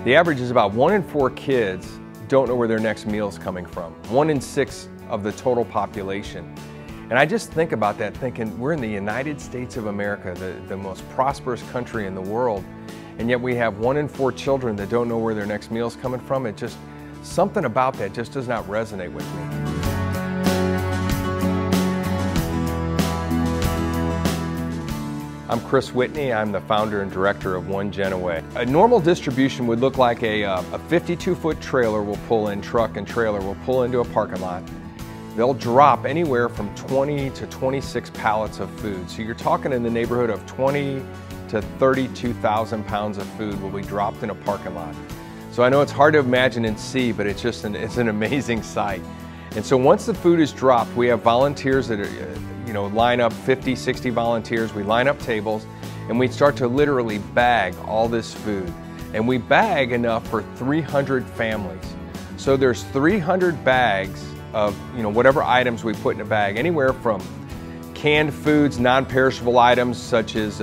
The average is about 1 in 4 kids don't know where their next meal is coming from. 1 in 6 of the total population. And I just think about that thinking, we're in the United States of America, the most prosperous country in the world, and yet we have 1 in 4 children that don't know where their next meal is coming from. It just, something about that just does not resonate with me. I'm Chris Whitney. I'm the founder and director of One Gen Away. A normal distribution would look like a 52-foot trailer will pull in, truck and trailer will pull into a parking lot. They'll drop anywhere from 20 to 26 pallets of food. So you're talking in the neighborhood of 20 to 32,000 pounds of food will be dropped in a parking lot. So I know it's hard to imagine and see, but it's just it's an amazing sight. And so once the food is dropped, we have volunteers that are, line up 50, 60 volunteers. We line up tables and we start to literally bag all this food. And we bag enough for 300 families. So there's 300 bags of whatever items we put in a bag, anywhere from canned foods, non-perishable items such as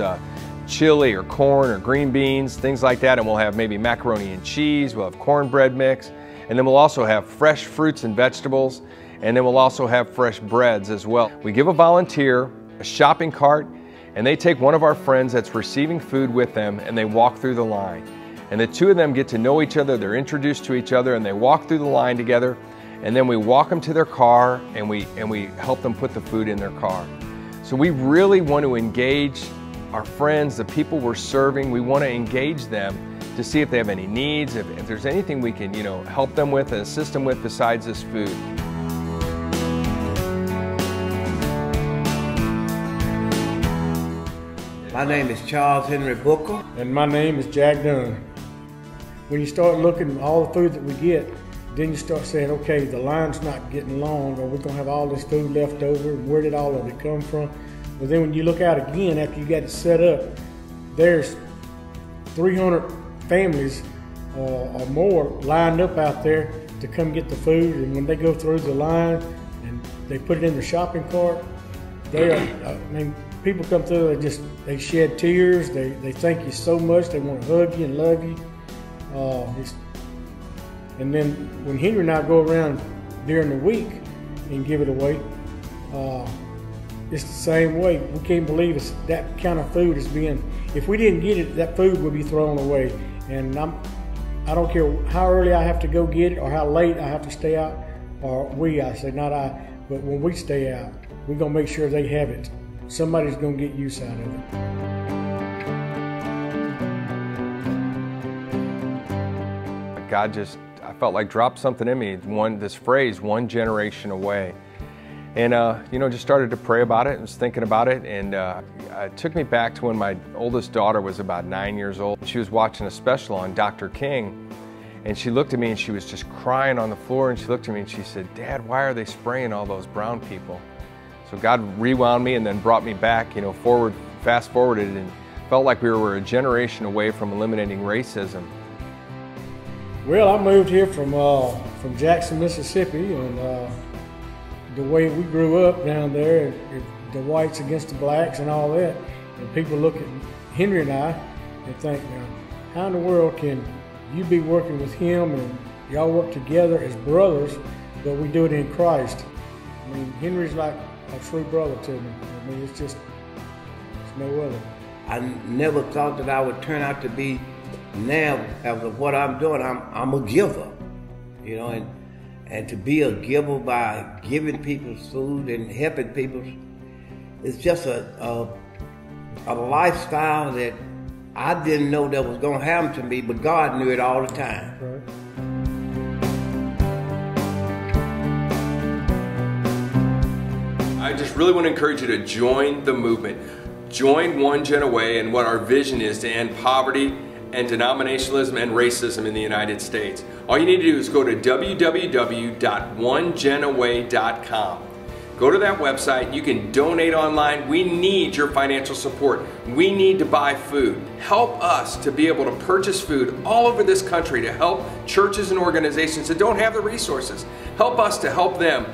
chili or corn or green beans, things like that, and we'll have maybe macaroni and cheese, we'll have cornbread mix, and then we'll also have fresh fruits and vegetables, and then we'll also have fresh breads as well. We give a volunteer a shopping cart, and they take one of our friends that's receiving food with them, and they walk through the line. And the two of them get to know each other, they're introduced to each other, and they walk through the line together, and then we walk them to their car, and we help them put the food in their car. So we really want to engage our friends, the people we're serving. We want to engage them to see if they have any needs, if there's anything we can help them with and assist them with besides this food. My name is Charles Henry Booker. And my name is Jack Dunn. When you start looking at all the food that we get, then you start saying, okay, the line's not getting long, or we're gonna have all this food left over, and where did all of it come from? But then when you look out again, after you got it set up, there's 300 families or more lined up out there to come get the food. And when they go through the line and they put it in the shopping cart, people come through, they shed tears, they thank you so much, they want to hug you and love you. And then when Henry and I go around during the week and give it away, it's the same way. We can't believe that kind of food is being, if we didn't get it, that food would be thrown away. And I don't care how early I have to go get it or how late I have to stay out, or I say not I, but when we stay out, we're gonna make sure they have it. Somebody's gonna get use out of it. I felt like dropped something in me, this phrase, one generation away. And just started to pray about it and was thinking about it, and it took me back to when my oldest daughter was about 9 years old. She was watching a special on Dr. King, and she looked at me and she was just crying on the floor, and she looked at me and she said, "Dad, why are they spraying all those brown people?" So God rewound me and then brought me back, fast forwarded, and felt like we were a generation away from eliminating racism. Well, I moved here from Jackson, Mississippi, and the way we grew up down there, the whites against the blacks and all that, and people look at Henry and I and think, now, how in the world can you be working with him and y'all work together as brothers, but we do it in Christ? I mean, Henry's like a true brother to me. I mean, it's no other. I never thought that I would turn out to be, now after what I'm doing, I'm a giver, and to be a giver by giving people food and helping people, it's just a lifestyle that I didn't know that was going to happen to me, but God knew it all the time. Right. I just really want to encourage you to join the movement. Join One Gen Away and what our vision is to end poverty and denominationalism and racism in the United States. All you need to do is go to www.onegenaway.com. Go to that website. You can donate online. We need your financial support. We need to buy food. Help us to be able to purchase food all over this country to help churches and organizations that don't have the resources. Help us to help them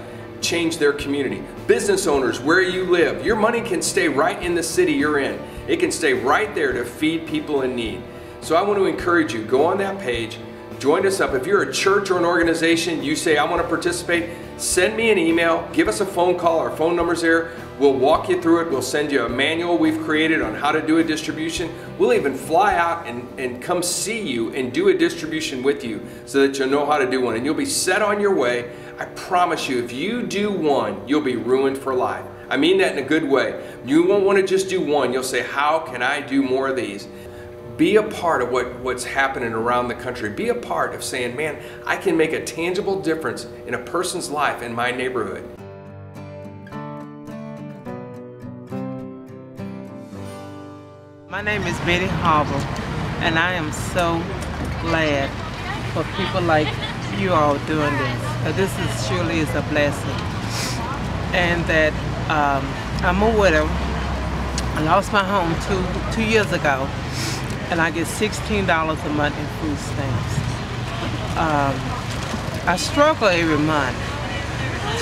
change their community. Business owners, where you live, your money can stay right in the city you're in. It can stay right there to feed people in need. So I want to encourage you, go on that page, join us up. If you're a church or an organization, you say, I want to participate, send me an email, give us a phone call, our phone number's there. We'll walk you through it. We'll send you a manual we've created on how to do a distribution. We'll even fly out and come see you and do a distribution with you so that you'll know how to do one. And you'll be set on your way. I promise you, if you do one, you'll be ruined for life. I mean that in a good way. You won't want to just do one. You'll say, how can I do more of these? Be a part of what's happening around the country. Be a part of saying, man, I can make a tangible difference in a person's life in my neighborhood. My name is Betty Harbor, and I am so glad for people like you all doing this. This is surely is a blessing. And that I'm a widow. I lost my home two years ago, and I get $16 a month in food stamps. I struggle every month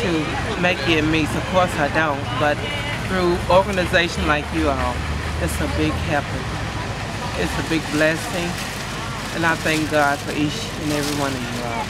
to make it meet. Of course I don't, but through organizations like you all, it's a big help. It's a big blessing, and I thank God for each and every one of you all.